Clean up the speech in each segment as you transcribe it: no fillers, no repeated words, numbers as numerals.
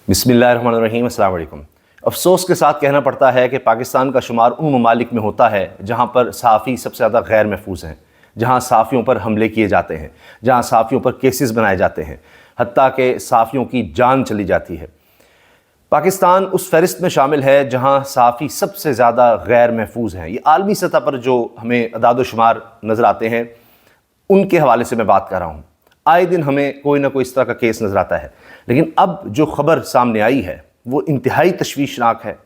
बिस्मिल्लाहिर्रहमानिर्रहीम, अस्सलाम वालेकुम। अफसोस के साथ कहना पड़ता है कि पाकिस्तान का शुमार उन ममालिक में होता है जहाँ पर सहाफ़ी सबसे ज़्यादा गैर महफूज हैं, जहाँ सहाफ़ियों पर हमले किए जाते हैं, जहाँ सहाफ़ियों पर केसेस बनाए जाते हैं, हत्ता कि सहाफ़ियों की जान चली जाती है। पाकिस्तान उस फहरिस्त में शामिल है जहाँ सहाफ़ी सबसे ज़्यादा गैर महफूज हैं। ये आलमी सतह पर जो हमें अदाद व शुमार नज़र आते हैं उनके हवाले से मैं बात कर रहा हूँ। आए दिन हमें कोई ना कोई इस तरह का केस नज़र आता है, लेकिन अब जो ख़बर सामने आई है वो इंतहाई तशवीशनाक है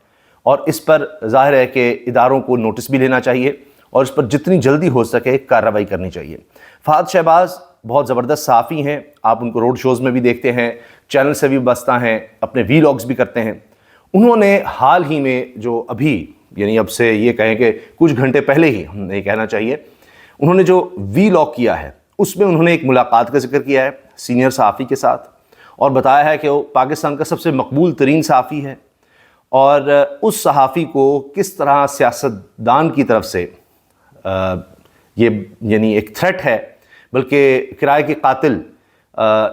और इस पर ज़ाहिर है कि इदारों को नोटिस भी लेना चाहिए और इस पर जितनी जल्दी हो सके कार्रवाई करनी चाहिए। फहद शहबाज बहुत ज़बरदस्त सहाफ़ी हैं, आप उनको रोड शोज़ में भी देखते हैं, चैनल से भी बस्ता हैं, अपने वीलॉग्स भी करते हैं। उन्होंने हाल ही में जो अभी यानी अब से ये कहें कि कुछ घंटे पहले ही, हमें ये कहना चाहिए, उन्होंने जो वीलॉग किया है उसमें उन्होंने एक मुलाकात का जिक्र किया है सीनियर सहाफ़ी के साथ और बताया है कि वो पाकिस्तान का सबसे मकबूल तरीन सहाफ़ी है और उस सहाफ़ी को किस तरह सियासतदान की तरफ से ये यानी एक थ्रेट है, बल्कि किराए के कातिल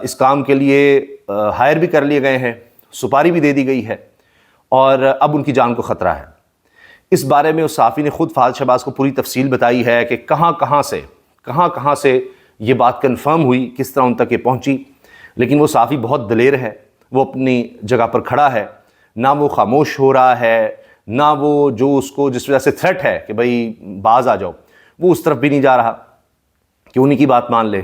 इस काम के लिए हायर भी कर लिए गए हैं, सुपारी भी दे दी गई है और अब उनकी जान को ख़तरा है। इस बारे में उस सहाफ़ी ने ख़ुद फहद शहबाज को पूरी तफसील बताई है कि कहाँ से ये बात कन्फर्म हुई, किस तरह उन तक ये पहुंची। लेकिन वो सहाफ़ी बहुत दलेर है, वो अपनी जगह पर खड़ा है, ना वो खामोश हो रहा है, ना वो जो उसको जिस वजह से थ्रेट है कि भाई बाज आ जाओ, वो उस तरफ भी नहीं जा रहा कि उन्हीं की बात मान ले।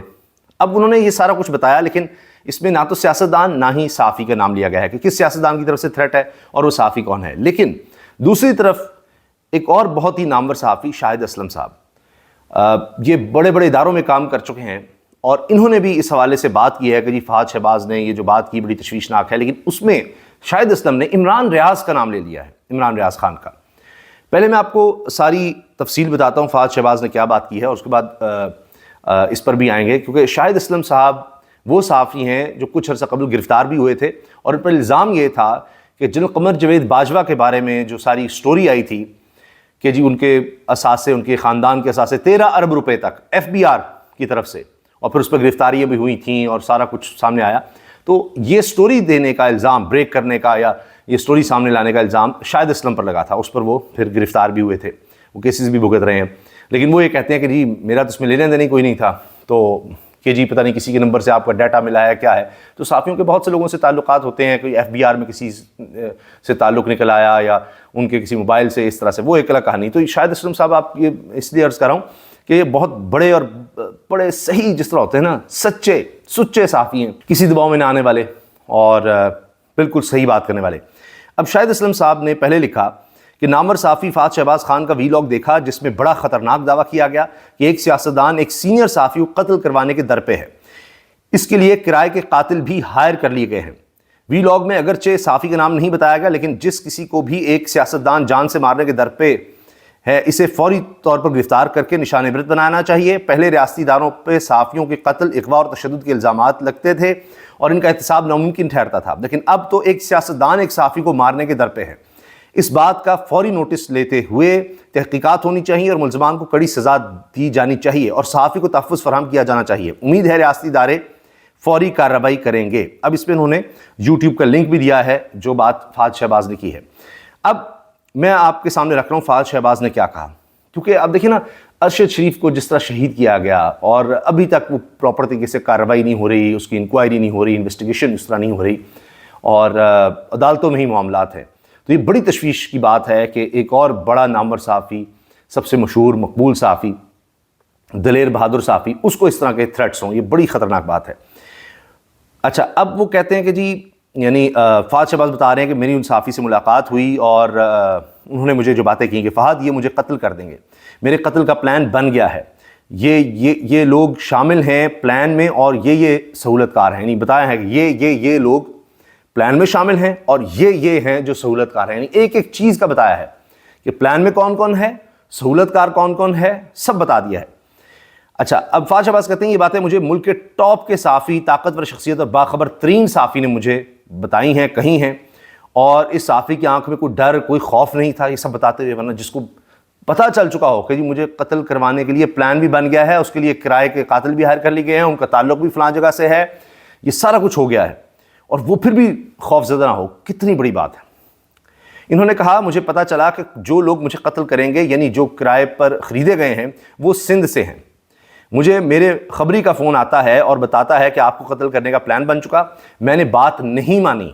अब उन्होंने ये सारा कुछ बताया, लेकिन इसमें ना तो सियासतदान ना ही सहाफ़ी का नाम लिया गया है कि किस सियासतदान की तरफ से थ्रेट है और वो सहाफ़ी कौन है। लेकिन दूसरी तरफ एक और बहुत ही नामवर सहाफ़ी शाहिद असलम साहब, ये बड़े बड़े इदारों में काम कर चुके हैं और इन्होंने भी इस हवाले से बात की है कि जी फहद शहबाज ने ये जो बात की बड़ी तशवीशनाक है। लेकिन उसमें शाहिद असलम ने इमरान रियाज़ का नाम ले लिया है, इमरान रियाज़ खान का। पहले मैं आपको सारी तफसील बताता हूँ फहद शहबाज ने क्या बात की है और उसके बाद इस पर भी आएंगे, क्योंकि शाहिद असलम साहब वो सहाफ़ी हैं जो कुछ अर्सा कबल गिरफ़्तार भी हुए थे और उन पर इल्ज़ाम ये था कि जनरल कमर जावेद बाजवा के बारे में जो सारी स्टोरी आई थी कि जी उनके असासे, उनके ख़ानदान के असासे 13 अरब रुपए तक FBI की तरफ से, और फिर उस पर गिरफ्तारियाँ भी हुई थी और सारा कुछ सामने आया। तो ये स्टोरी देने का इल्ज़ाम, ब्रेक करने का या ये स्टोरी सामने लाने का इल्ज़ाम शाहिद असलम पर लगा था। उस पर वो फिर गिरफ़्तार भी हुए थे, वो केसेस भी भुगत रहे हैं। लेकिन वो ये कहते हैं कि जी मेरा तो उसमें लेने देने कोई नहीं था, तो कि जी पता नहीं किसी के नंबर से आपका डाटा मिला है क्या है। तो सहाफ़ियों के बहुत से लोगों से ताल्लुकात होते हैं, कोई FBI में किसी से ताल्लुक़ निकल आया या उनके किसी मोबाइल से, इस तरह से, वो एक अलग कहानी। तो शाहिद असलम साहब, आप ये इसलिए अर्ज़ कर रहा हूँ कि ये बहुत बड़े और बड़े सही, जिस तरह होते हैं ना, सुच्चे सहाफ़ी हैं, किसी दबाव में ना आने वाले और बिल्कुल सही बात करने वाले। अब शाहिद असलम साहब ने पहले लिखा कि नामवर सहाफ़ी फहद शहबाज खान का वीलॉग देखा जिसमें बड़ा ख़तरनाक दावा किया गया कि एक सियासतदान एक सीनियर सहाफ़ी को कत्ल करवाने के दर पे है। इसके लिए किराए के कातिल भी हायर कर लिए गए हैं। वीलॉग में अगरचे सहाफ़ी का नाम नहीं बताया गया, लेकिन जिस किसी को भी एक सियासतदान जान से मारने के दर पे है, इसे फौरी तौर पर गिरफ्तार करके निशान इबरत बनाना चाहिए। पहले रियासती इदारों पर सहाफ़ियों के कत्ल, अगवा और तशद्दुद के इल्ज़ामात लगते थे और इनका एहतसाब नामुमकिन ठहरता था, लेकिन अब तो एक सियासतदान एक सहाफ़ी को मारने के दर पे है। इस बात का फौरी नोटिस लेते हुए तहकीकात होनी चाहिए और मुल्ज़मान को कड़ी सज़ा दी जानी चाहिए और सहाफ़ी को तहफ़्फ़ुज़ फराहम किया जाना चाहिए। उम्मीद है रियासती इदारे फौरी कार्रवाई करेंगे। अब इसमें उन्होंने यूट्यूब का लिंक भी दिया है जो बात फहद शहबाज ने की है। अब मैं आपके सामने रख रहा हूँ फहद शहबाज ने क्या कहा, क्योंकि अब देखिए ना, अरशद शरीफ को जिस तरह शहीद किया गया और अभी तक वो प्रॉपर तरीके से कार्रवाई नहीं हो रही, उसकी इंक्वायरी नहीं हो रही, इन्वेस्टिगेशन इस तरह नहीं हो रही और अदालतों में ही मामलात हैं। तो ये बड़ी तशवीश की बात है कि एक और बड़ा नामवर सहाफ़ी, सबसे मशहूर मकबूल सहाफ़ी, दलेर बहादुर सहाफ़ी, उसको इस तरह के थ्रेट्स हों, ये बड़ी ख़तरनाक बात है। अच्छा, अब वो कहते हैं कि जी यानी फहद शहबाज बता रहे हैं कि मेरी उन सहाफ़ी से मुलाकात हुई और उन्होंने मुझे जो बातें की कि फहद ये मुझे कत्ल कर देंगे, मेरे कत्ल का प्लान बन गया है, ये लोग शामिल हैं प्लान में और ये सहूलतकार हैं। यानी बताया है कि ये लोग प्लान में शामिल हैं और ये हैं जो सहूलतकार हैं। यानी एक एक चीज़ का बताया है कि प्लान में कौन कौन है, सहूलतकार कौन कौन है, सब बता दिया है। अच्छा, अब फहद शहबाज कहते हैं ये बातें मुझे मुल्क के टॉप के सहाफ़ी, ताकतवर शख्सियत और बाखबर तरीन सहाफ़ी ने मुझे बताई हैं, कही हैं, और इस सहाफ़ी की आंख में कोई डर, कोई खौफ नहीं था ये सब बताते हुए। वरना जिसको पता चल चुका हो कि जी मुझे कत्ल करवाने के लिए प्लान भी बन गया है, उसके लिए किराए के कातिल भी हायर कर लिए गए हैं, उनका ताल्लुक़ भी फ़लाँ जगह से है, ये सारा कुछ हो गया है, اور وہ پھر بھی خوف زدہ نہ ہو، کتنی بڑی بات ہے۔ انہوں نے کہا مجھے پتہ چلا کہ جو لوگ مجھے قتل کریں گے، یعنی جو کرائے پر خریدے گئے ہیں، وہ سندھ سے ہیں۔ مجھے میرے خبری کا فون آتا ہے اور بتاتا ہے کہ آپ کو قتل کرنے کا پلان بن چکا۔ میں نے بات نہیں مانی۔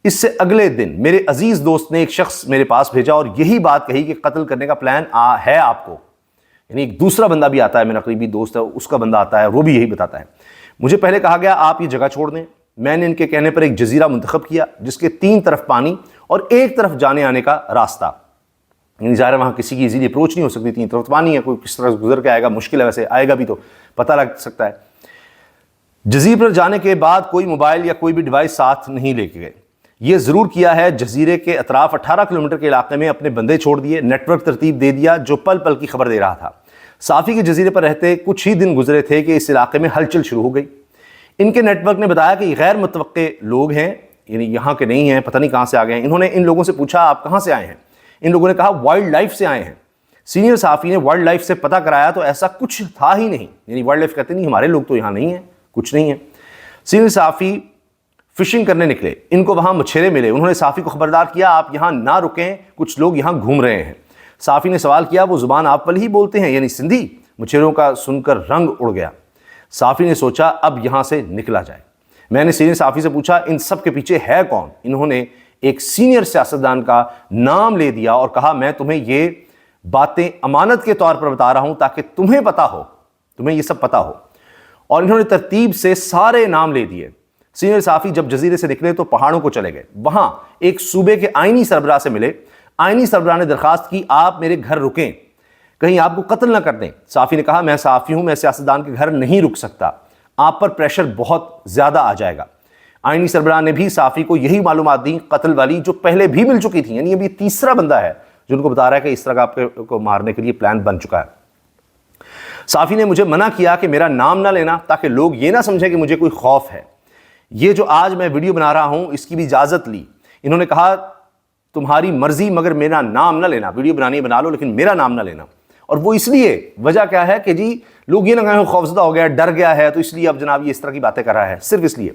اس سے اگلے دن میرے عزیز دوست نے ایک شخص میرے پاس بھیجا اور یہی بات کہی کہ قتل کرنے کا پلان ہے آپ کو، یعنی ایک دوسرا بندہ بھی آتا ہے، میرا قریبی دوست ہے، اس کا بندہ آتا ہے، وہ بھی یہی بتاتا ہے۔ مجھے پہلے کہا گیا آپ یہ جگہ چھوڑ دیں۔ میں نے ان کے کہنے پر ایک جزیرہ منتخب کیا جس کے 3 طرف پانی اور ایک طرف جانے آنے کا راستہ، یعنی ظاہر ہے وہاں کسی کی ایزیلی اپروچ نہیں ہو سکتی، 3 طرف پانی ہے، کوئی کس طرح گزر کے آئے گا، مشکل ہے، ویسے آئے گا بھی تو پتہ لگ سکتا ہے۔ جزیرے پر جانے کے بعد کوئی موبائل یا کوئی بھی ڈیوائس ساتھ نہیں لے کے گئے۔ یہ ضرور کیا ہے جزیرے کے اطراف 18 کلومیٹر کے علاقے میں اپنے بندے چھوڑ دیے، نیٹ ورک ترتیب دے دیا جو پل پل کی خبر دے رہا تھا۔ صافی کے جزیرے پر رہتے کچھ ہی دن گزرے تھے کہ اس علاقے میں ہلچل شروع ہو گئی۔ ان کے نیٹ ورک نے بتایا کہ یہ غیر متوقع لوگ ہیں، یعنی یہاں کے نہیں ہیں، پتہ نہیں کہاں سے آ گئے ہیں۔ انہوں نے ان لوگوں سے پوچھا آپ کہاں سے آئے ہیں؟ ان لوگوں نے کہا وائلڈ لائف سے آئے ہیں۔ سینئر صحافی نے وائلڈ لائف سے پتہ کرایا تو ایسا کچھ تھا ہی نہیں، یعنی وائلڈ لائف کہتے نہیں ہمارے لوگ تو یہاں نہیں ہیں، کچھ نہیں ہے۔ سینئر صحافی فشنگ کرنے نکلے، ان کو وہاں مچھیرے ملے۔ انہوں نے صحافی کو خبردار کیا آپ یہاں نہ رکیں، کچھ لوگ یہاں گھوم رہے ہیں۔ صحافی نے سوال کیا وہ زبان آپ والی ہی بولتے ہیں یعنی سندھی؟ مچھیروں کا سن کر رنگ اڑ گیا۔ صحافی نے سوچا اب یہاں سے نکلا جائے۔ میں نے سینئر صحافی سے پوچھا ان سب کے پیچھے ہے کون؟ انہوں نے ایک سینئر سیاستدان کا نام لے دیا اور کہا میں تمہیں یہ باتیں امانت کے طور پر بتا رہا ہوں تاکہ تمہیں پتہ ہو، تمہیں یہ سب پتہ ہو۔ اور انہوں نے ترتیب سے سارے نام لے دیے۔ سینئر صحافی جب جزیرے سے نکلے تو پہاڑوں کو چلے گئے، وہاں ایک صوبے کے آئینی سربراہ سے ملے۔ آئینی سربراہ نے درخواست کی آپ میرے گھر رکیں، کہیں آپ کو قتل نہ کر دیں۔ صحافی نے کہا میں صحافی ہوں، میں سیاستدان کے گھر نہیں رک سکتا، آپ پر پریشر بہت زیادہ آ جائے گا۔ آئینی سربراہ نے بھی صحافی کو یہی معلومات دیں قتل والی جو پہلے بھی مل چکی تھی، یعنی ابھی تیسرا بندہ ہے جو ان کو بتا رہا ہے کہ اس طرح کا آپ کو مارنے کے لیے پلان بن چکا ہے۔ صحافی نے مجھے منع کیا کہ میرا نام نہ لینا تاکہ لوگ یہ نہ سمجھیں کہ مجھے کوئی خوف ہے۔ یہ جو آج میں ویڈیو بنا رہا ہوں اس کی بھی اجازت لی۔ انہوں نے کہا تمہاری مرضی مگر میرا نام نہ لینا، ویڈیو بنانی ہے بنا لو لیکن میرا نام نہ لینا۔ اور وہ اس لیے وجہ کیا ہے کہ جی لوگ یہ نہ کہیں خوفزدہ ہو گیا، ڈر گیا ہے تو اس لیے اب جناب یہ اس طرح کی باتیں کر رہا ہے، صرف اس لیے۔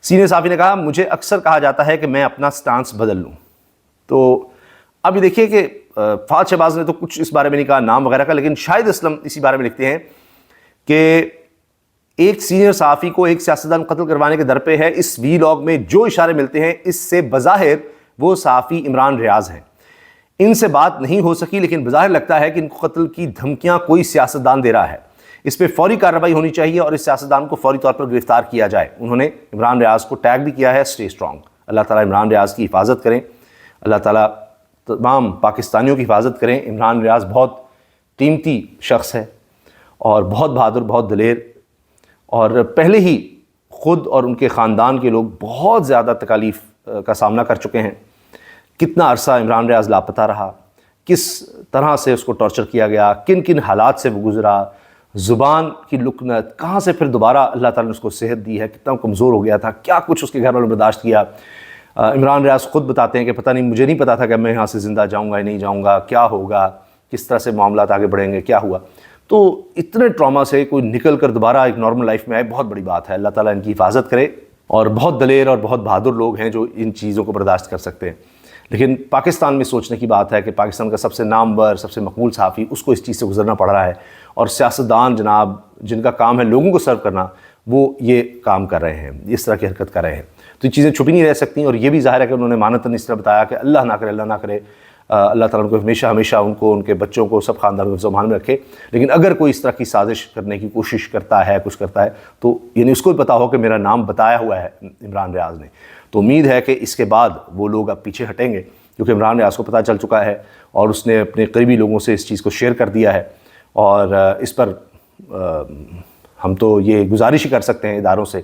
سینئر صحافی نے کہا مجھے اکثر کہا جاتا ہے کہ میں اپنا سٹانس بدل لوں۔ تو اب یہ دیکھیے کہ فہد شہباز نے تو کچھ اس بارے میں نہیں کہا نام وغیرہ کا، لیکن شاہد اسلم اسی بارے میں لکھتے ہیں کہ ایک سینئر صحافی کو ایک سیاستدان قتل کروانے کے در پہ ہے۔ اس ویلاگ میں جو اشارے ملتے ہیں اس سے بظاہر وہ صحافی عمران ریاض ہیں۔ ان سے بات نہیں ہو سکی لیکن بظاہر لگتا ہے کہ ان کو قتل کی دھمکیاں کوئی سیاستدان دے رہا ہے۔ اس پہ فوری کارروائی ہونی چاہیے اور اس سیاستدان کو فوری طور پر گرفتار کیا جائے۔ انہوں نے عمران ریاض کو ٹیگ بھی کیا ہے اسٹے اسٹرانگ۔ اللہ تعالیٰ عمران ریاض کی حفاظت کریں، اللہ تعالیٰ تمام پاکستانیوں کی حفاظت کریں۔ عمران ریاض بہت قیمتی شخص ہے اور بہت بہادر، بہت دلیر، اور پہلے ہی خود اور ان کے خاندان کے لوگ بہت زیادہ تکالیف کا سامنا کر چکے ہیں۔ کتنا عرصہ عمران ریاض لاپتہ رہا، کس طرح سے اس کو ٹارچر کیا گیا، کن کن حالات سے وہ گزرا، زبان کی لکنت، کہاں سے پھر دوبارہ اللہ تعالیٰ نے اس کو صحت دی ہے، کتنا کمزور ہو گیا تھا، کیا کچھ اس کے گھر والوں نے برداشت کیا۔ عمران ریاض خود بتاتے ہیں کہ پتہ نہیں، مجھے نہیں پتا تھا کہ میں یہاں سے زندہ جاؤں گا یا نہیں جاؤں گا، کیا ہوگا، کس طرح سے معاملات آگے بڑھیں گے، کیا ہوا۔ تو اتنے ٹراما سے کوئی نکل کر دوبارہ ایک نارمل لائف میں آئے، بہت بڑی بات ہے۔ اللہ تعالیٰ ان کی حفاظت کرے، اور بہت دلیر اور بہت بہادر لوگ ہیں جو ان چیزوں کو برداشت کر سکتے ہیں۔ لیکن پاکستان میں سوچنے کی بات ہے کہ پاکستان کا سب سے نامور، سب سے مقبول صحافی، اس کو اس چیز سے گزرنا پڑ رہا ہے، اور سیاستدان جناب جن کا کام ہے لوگوں کو سرو کرنا، وہ یہ کام کر رہے ہیں، اس طرح کی حرکت کر رہے ہیں۔ تو یہ چیزیں چھپی نہیں رہ سکتیں، اور یہ بھی ظاہر ہے کہ انہوں نے مانتاً اس طرح بتایا کہ اللہ نہ کرے، اللہ نہ کرے، اللہ تعالیٰ ان کو ہمیشہ ان کو، ان کے بچوں کو، سب خاندان کو ذہن میں رکھے۔ لیکن اگر کوئی اس طرح کی سازش کرنے کی کوشش کرتا ہے، کچھ کرتا ہے، تو یعنی اس کو بھی پتا ہو کہ میرا نام بتایا ہوا ہے عمران ریاض نے۔ تو امید ہے کہ اس کے بعد وہ لوگ اب پیچھے ہٹیں گے، کیونکہ عمران ریاض کو پتہ چل چکا ہے اور اس نے اپنے قریبی لوگوں سے اس چیز کو شیئر کر دیا ہے، اور اس پر ہم تو یہ گزارش ہی کر سکتے ہیں، اداروں سے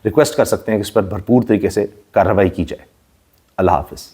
ریکویسٹ کر سکتے ہیں کہ اس پر بھرپور طریقے سے کارروائی کی جائے۔ اللہ حافظ۔